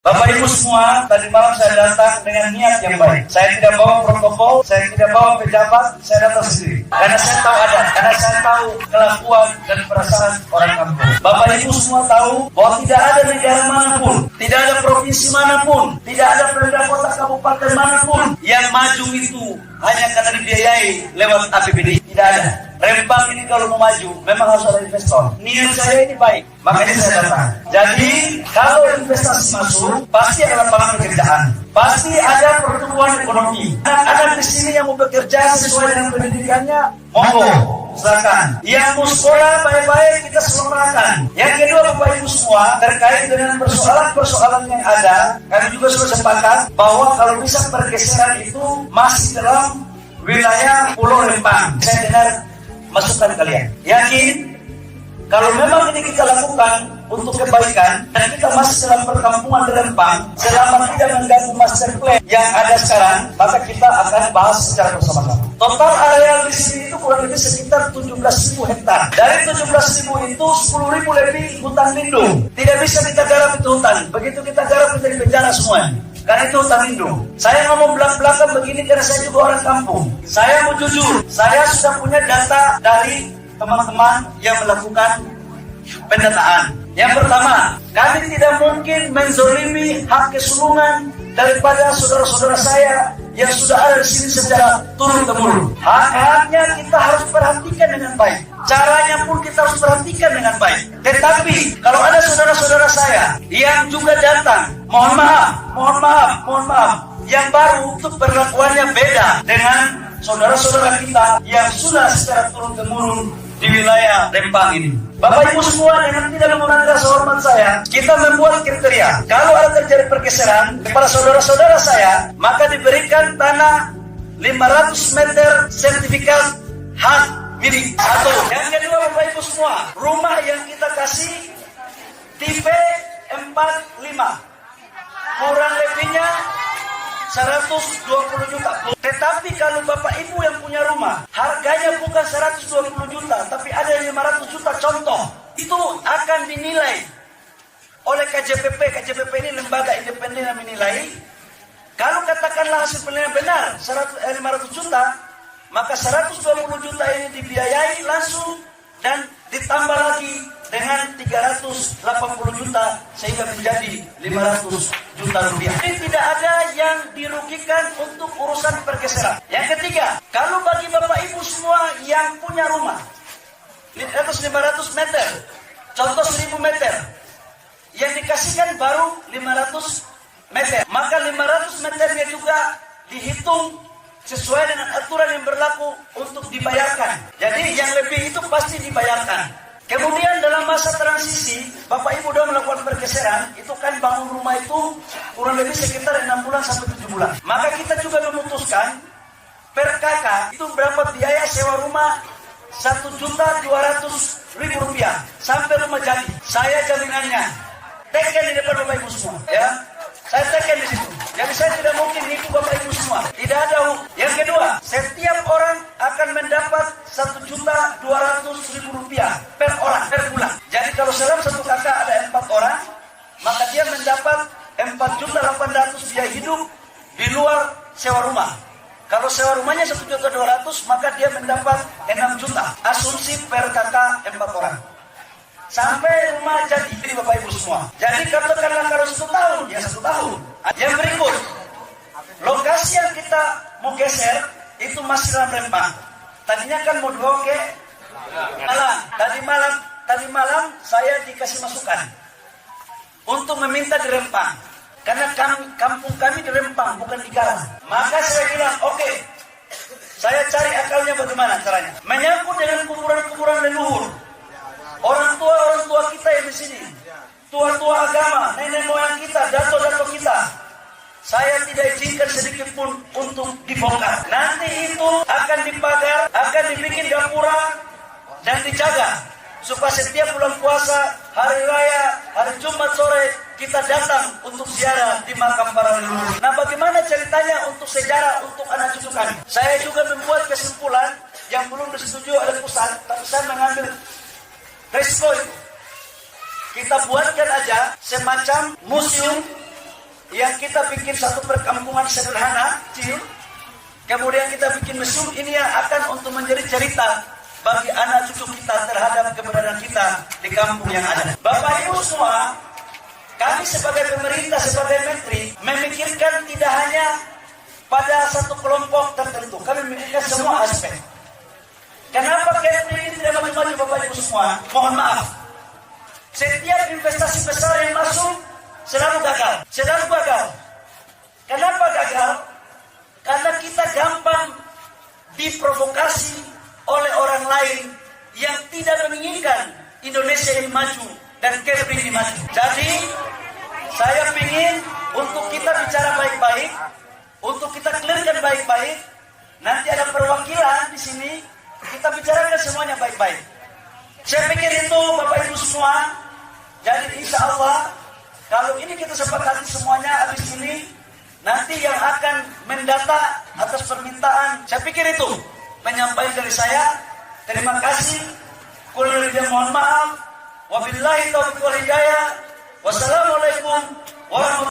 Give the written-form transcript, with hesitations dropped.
Bapak Ibu semua, tadi malam saya datang dengan niat yang baik. Saya tidak bawa protokol, saya tidak bawa pejabat, saya datang sendiri. Karena saya tahu kelakuan dan perasaan orang kampung. Bapak Ibu semua tahu bahwa tidak ada negara manapun, tidak ada provinsi manapun, tidak ada pemda kota kabupaten manapun yang maju itu hanya karena dibiayai lewat APBD. Tidak ada. Rempang ini kalau mau maju memang harus ada investor. Niat saya ini baik, makanya saya datang. Jadi kalau investasi masuk, pasti ada lapangan pekerjaan, pasti ada pertumbuhan ekonomi. Ada di sini yang mau bekerja sesuai dengan pendidikannya, monggo, silakan. Yang mau sekolah baik-baik kita sekolahkan. Yang kedua, Bapak Ibu semua, terkait dengan persoalan-persoalan yang ada, kami juga sudah sepakat bahwa kalau bisa pergeseran itu masih dalam wilayah Pulau Rempang. Saya dengar masukan kalian. Yakin kalau memang ini kita lakukan untuk kebaikan dan kita masih dalam perkampungan di Rempang, selama tidak mengganggu master plan yang ada sekarang, maka kita akan bahas secara bersama-sama. Total areal di sini itu kurang lebih sekitar 17.000 hektar. Dari 17.000 itu 10.000 lebih hutan lindung. Tidak bisa kita garap itu hutan. Begitu kita garap menjadi penjara semuanya. Karena itu hutan lindung. Saya ngomong belak-belakan begini karena saya juga orang kampung. Saya mau jujur, saya sudah punya data dari teman-teman yang melakukan pendataan. Yang pertama, kami tidak mungkin menzolimi hak kesulungan daripada saudara-saudara saya yang sudah ada di sini secara turun-temurun. Hak-haknya kita harus perhatikan dengan baik. Caranya pun kita harus perhatikan dengan baik. Tetapi kalau ada saudara-saudara saya yang juga datang, mohon maaf, yang baru untuk perlakuannya beda dengan saudara-saudara kita yang sudah secara turun-temurun di wilayah Rempang ini. Bapak Ibu semua, dengan tidak menggunakan rasa hormat saya, kita membuat kriteria. Kalau ada terjadi pergeseran kepada saudara-saudara saya, maka diberikan tanah 500 meter sertifikat hak milik. Satu. Yang kedua, Bapak Ibu semua, rumah yang kita kasih tipe 45, kurang lebihnya 120 juta. Tetapi kalau Bapak Ibu yang punya rumah, harganya bukan 120 juta, tapi ada yang 500 juta contoh, itu akan dinilai oleh KJPP. KJPP ini lembaga independen yang menilai. Kalau katakanlah hasil penilaian benar 500 juta, maka 120 juta ini dibiayai langsung dan ditambah lagi dengan 380 juta sehingga menjadi 500 juta rupiah. Ini tidak ada yang dirugikan untuk urusan pergeseran. Yang ketiga, kalau bagi Bapak Ibu semua yang punya rumah di atas 500 meter, contoh 1000 meter, yang dikasihkan baru 500 meter, maka 500 meternya juga dihitung sesuai dengan aturan yang berlaku untuk dibayarkan. Jadi yang lebih itu pasti dibayarkan. Kemudian dalam masa transisi, Bapak Ibu sudah melakukan pergeseran, itu kan bangun rumah itu kurang lebih sekitar 6 bulan sampai 7 bulan. Maka kita juga memutuskan per kakak itu berapa biaya sewa rumah 1.200.000 rupiah sampai rumah jadi. Saya jaminannya, teken di depan Bapak Ibu semua, ya. Saya teken di situ. Jadi saya tidak mungkin nipu Bapak Ibu semua. Tidak ada. Yang kedua, setiap orang akan mendapat 1.200.000 rupiah per orang per bulan. Jadi kalau dalam satu kakak ada 4 orang, maka dia mendapat 4.800.000 biaya hidup di luar sewa rumah. Kalau sewa rumahnya 1.200.000, maka dia mendapat 6 juta. Asumsi per kakak 4 orang. Sampai rumah jadi Bapak Ibu semua. Jadi katakanlah kalau 1 tahun, ya 1 tahun. Yang berikut, lokasi yang kita mau geser itu masih dalam Rempang. Tadinya kan mau dibawa ke Malang. Tadi malam saya dikasih masukan untuk meminta di Rempang. Karena kampung kami di Rempang, bukan di Garang. Maka saya bilang, oke, saya cari akalnya bagaimana caranya. Menyangkut dengan kuburan-kuburan leluhur. Orang tua kita yang di sini, tua-tua agama, nenek moyang kita, dato-dato kita, saya tidak izinkan sedikit pun untuk dibongkar. Nanti itu akan dipagar, akan dibikin gapura dan dijaga supaya setiap bulan puasa, hari raya, hari Jumat sore kita datang untuk ziarah di makam para leluhur. Nah, bagaimana ceritanya untuk sejarah untuk anak cucu kami? Saya juga membuat kesimpulan yang belum disetujui oleh pusat, tapi saya mengambil resiko itu. Kita buatkan aja semacam museum yang kita bikin satu perkampungan sederhana, kecil, kemudian kita bikin museum, ini yang akan untuk menjadi cerita bagi anak cucu kita terhadap keberadaan kita di kampung yang ada. Bapak Ibu semua, kami sebagai pemerintah, sebagai menteri, memikirkan tidak hanya pada satu kelompok tertentu, kami memikirkan semua aspek. Kenapa Kepri ini tidak maju-maju Bapak Ibu semua? Mohon maaf. Setiap investasi besar yang masuk selalu gagal. Selalu gagal. Kenapa gagal? Karena kita gampang diprovokasi oleh orang lain yang tidak menginginkan Indonesia ini maju dan Kepri ini maju. Jadi, saya ingin untuk kita bicara baik-baik, untuk kita clearkan baik-baik. Nanti ada perwakilan di sini, kita bicarakan semuanya baik-baik. Saya pikir itu Bapak Ibu semua. Jadi insya Allah kalau ini kita sepakati semuanya habis ini, nanti yang akan mendata atas permintaan, saya pikir itu penyampaian dari saya. Terima kasih. Kullu mohon maaf. Wabillahi taufiq wal hidayah. Wassalamualaikum warahmatullahi wabarakatuh.